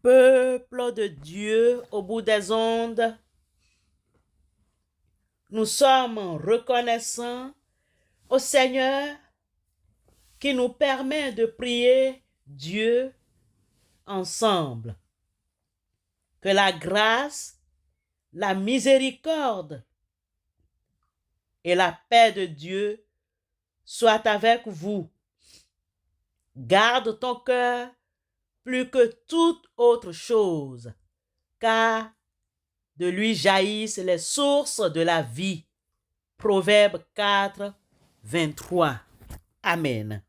Peuple de Dieu au bout des ondes, nous sommes reconnaissants au Seigneur qui nous permet de prier Dieu ensemble. Que la grâce, la miséricorde et la paix de Dieu soient avec vous. Garde ton cœur plus que toute autre chose, car de lui jaillissent les sources de la vie. Proverbe 4, 23. Amen.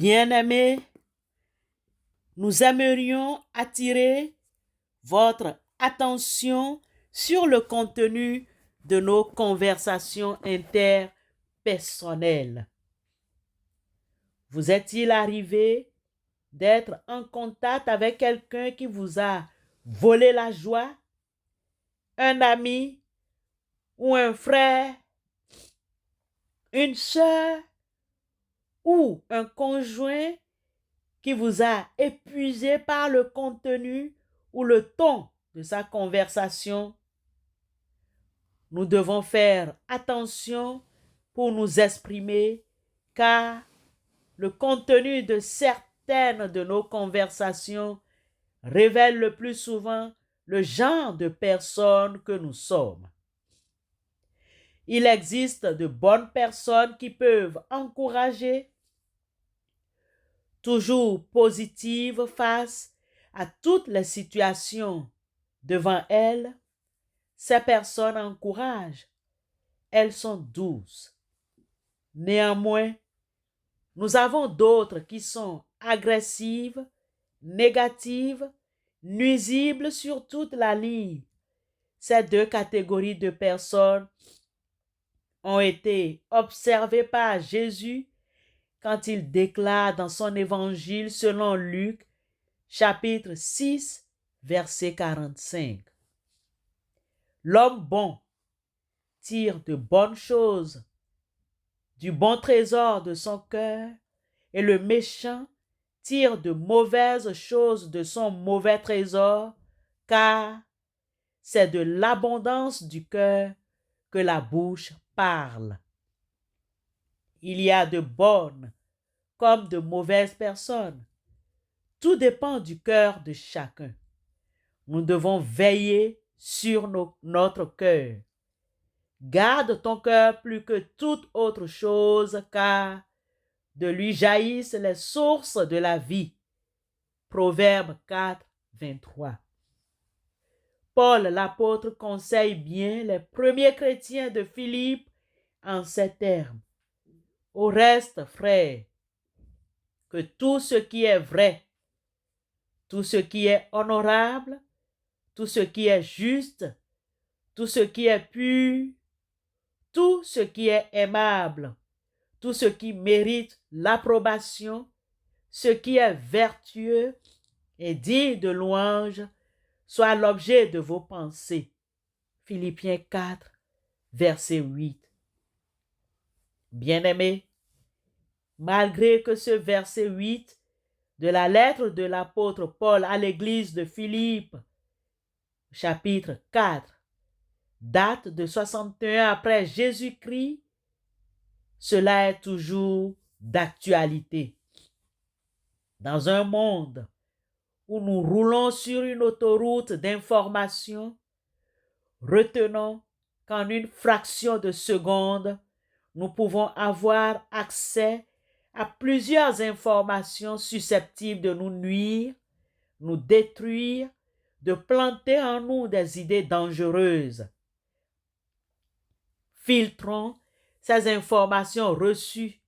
Bien-aimés, nous aimerions attirer votre attention sur le contenu de nos conversations interpersonnelles. Vous est-il arrivé d'être en contact avec quelqu'un qui vous a volé la joie? Un ami ou un frère, une sœur ou un conjoint qui vous a épuisé par le contenu ou le ton de sa conversation? Nous devons faire attention pour nous exprimer, car le contenu de certaines de nos conversations révèle le plus souvent le genre de personnes que nous sommes. Il existe de bonnes personnes qui peuvent encourager, toujours positives face à toutes les situations devant elles. Ces personnes encouragent, elles sont douces. Néanmoins, nous avons d'autres qui sont agressives, négatives, nuisibles sur toute la ligne. Ces deux catégories de personnes ont été observées par Jésus quand il déclare dans son évangile selon Luc, chapitre 6, verset 45. L'homme bon tire de bonnes choses du bon trésor de son cœur, et le méchant tire de mauvaises choses de son mauvais trésor, car c'est de l'abondance du cœur que la bouche parle. Il y a de bonnes comme de mauvaises personnes. Tout dépend du cœur de chacun. Nous devons veiller sur notre cœur. Garde ton cœur plus que toute autre chose, car de lui jaillissent les sources de la vie. Proverbe 4, 23. Paul l'apôtre conseille bien les premiers chrétiens de Philippe en ces termes. Au reste, frères, que tout ce qui est vrai, tout ce qui est honorable, tout ce qui est juste, tout ce qui est pur, tout ce qui est aimable, tout ce qui mérite l'approbation, ce qui est vertueux et digne de louange soit l'objet de vos pensées. Philippiens 4, verset 8. Bien-aimés, malgré que ce verset 8 de la lettre de l'apôtre Paul à l'église de Philippe, chapitre 4, date de 61 après Jésus-Christ, cela est toujours d'actualité. Dans un monde où nous roulons sur une autoroute d'information, retenons qu'en une fraction de seconde, nous pouvons avoir accès à plusieurs informations susceptibles de nous nuire, nous détruire, de planter en nous des idées dangereuses. Filtrons ces informations reçues.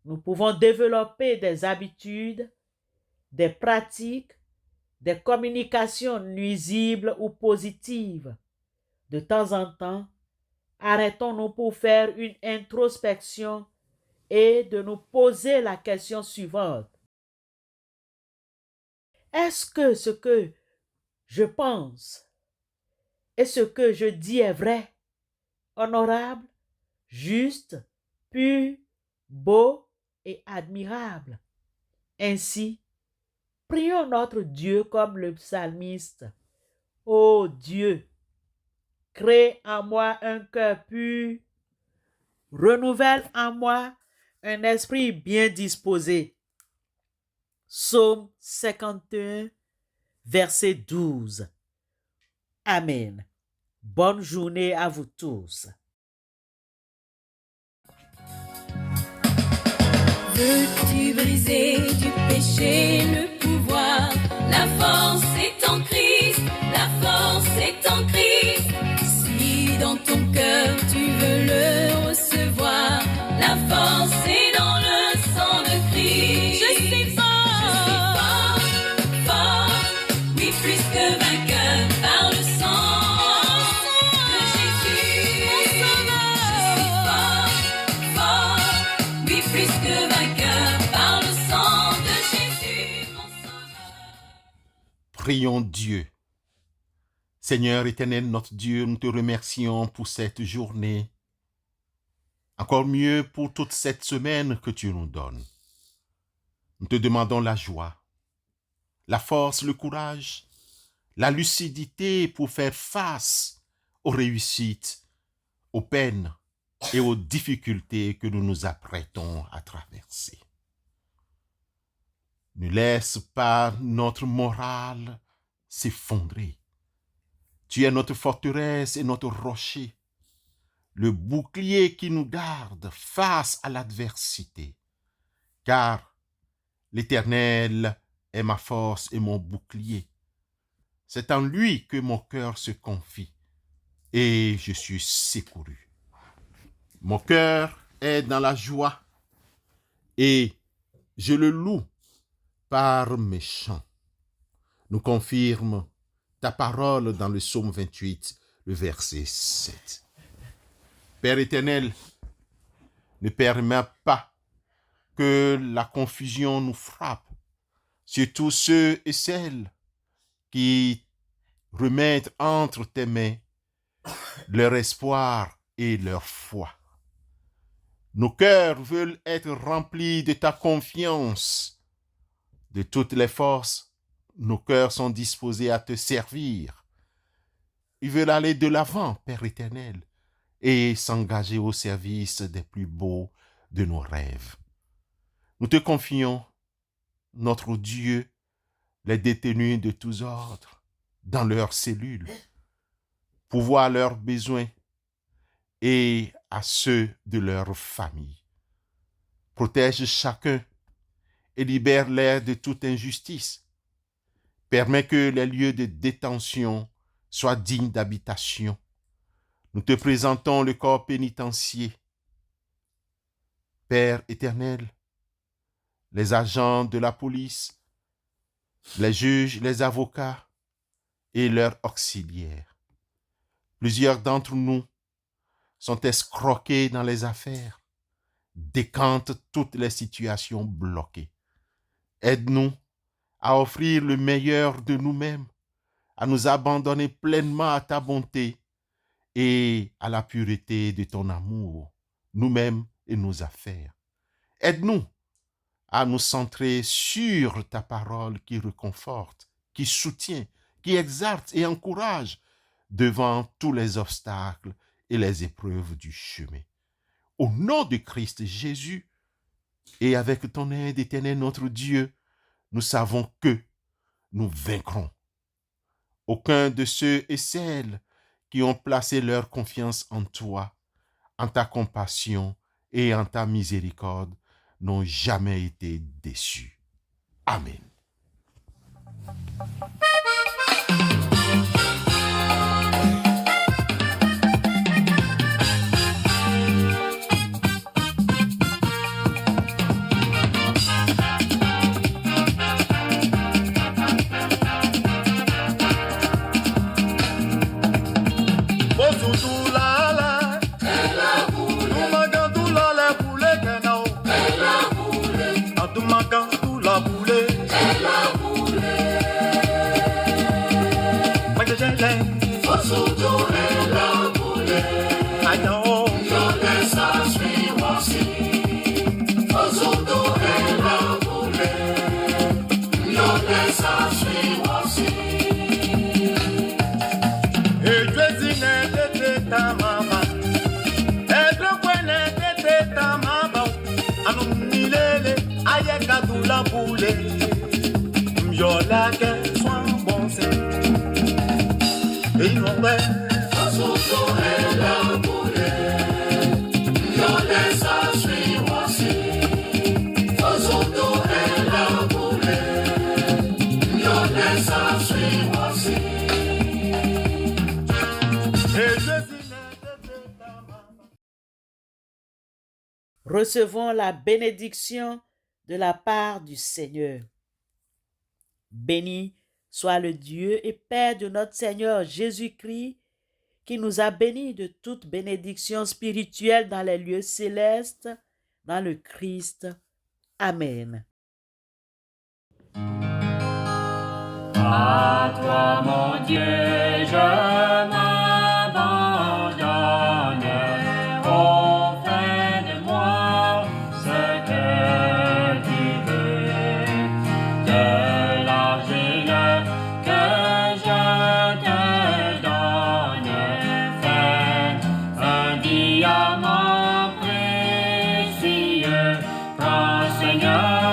Nous pouvons développer des habitudes, des pratiques, des communications nuisibles ou positives. De temps en temps, arrêtons-nous pour faire une introspection et de nous poser la question suivante. Est-ce que ce que je pense et ce que je dis est vrai, honorable, juste, pur, beau et admirable? Ainsi, prions notre Dieu comme le psalmiste. Ô Dieu, crée en moi un cœur pur, renouvelle en moi un esprit bien disposé. Psaume 51, verset 12. Amen. Bonne journée à vous tous. Veux-tu briser du péché le pouvoir? La force est en Christ, la force est en Christ. Si dans ton cœur tu veux le recevoir, la force est dans le sang de Christ. Je suis fort, fort, oui plus que vainqueur par le sang de Jésus. Mon sauveur. Je suis fort, oui plus que vainqueur par le sang de Jésus, mon sauveur. Prions Dieu. Seigneur éternel, notre Dieu, nous te remercions pour cette journée. Encore mieux pour toute cette semaine que tu nous donnes. Nous te demandons la joie, la force, le courage, la lucidité pour faire face aux réussites, aux peines et aux difficultés que nous nous apprêtons à traverser. Ne laisse pas notre morale s'effondrer. Tu es notre forteresse et notre rocher, le bouclier qui nous garde face à l'adversité. Car l'Éternel est ma force et mon bouclier. C'est en lui que mon cœur se confie et je suis secouru. Mon cœur est dans la joie et je le loue par mes chants. Nous confirme ta parole dans le psaume 28, le verset 7. Père éternel, ne permets pas que la confusion nous frappe, surtout ceux et celles qui remettent entre tes mains leur espoir et leur foi. Nos cœurs veulent être remplis de ta confiance. De toutes les forces, nos cœurs sont disposés à te servir. Ils veulent aller de l'avant, Père éternel, et s'engager au service des plus beaux de nos rêves. Nous te confions, notre Dieu, les détenus de tous ordres, dans leurs cellules, pour voir leurs besoins et à ceux de leur famille. Protège chacun et libère-les de toute injustice. Permets que les lieux de détention soient dignes d'habitation. Nous te présentons le corps pénitentiaire. Père éternel, les agents de la police, les juges, les avocats et leurs auxiliaires. Plusieurs d'entre nous sont escroqués dans les affaires, décantent toutes les situations bloquées. Aide-nous à offrir le meilleur de nous-mêmes, à nous abandonner pleinement à ta bonté et à la pureté de ton amour, nous-mêmes et nos affaires. Aide-nous à nous centrer sur ta parole qui réconforte, qui soutient, qui exalte et encourage devant tous les obstacles et les épreuves du chemin. Au nom de Christ Jésus, et avec ton aide, Éternel notre Dieu, nous savons que nous vaincrons. Aucun de ceux et celles qui ont placé leur confiance en toi, en ta compassion et en ta miséricorde, n'ont jamais été déçus. Amen. Recevons la bénédiction de la part du Seigneur. Béni soit le Dieu et Père de notre Seigneur Jésus-Christ, qui nous a bénis de toute bénédiction spirituelle dans les lieux célestes, dans le Christ. Amen. À toi, mon Dieu, je m'abandonne. Oh, fais de moi ce que tu veux. De l'argile que je te donne, fais un diamant précieux. Prends, Seigneur,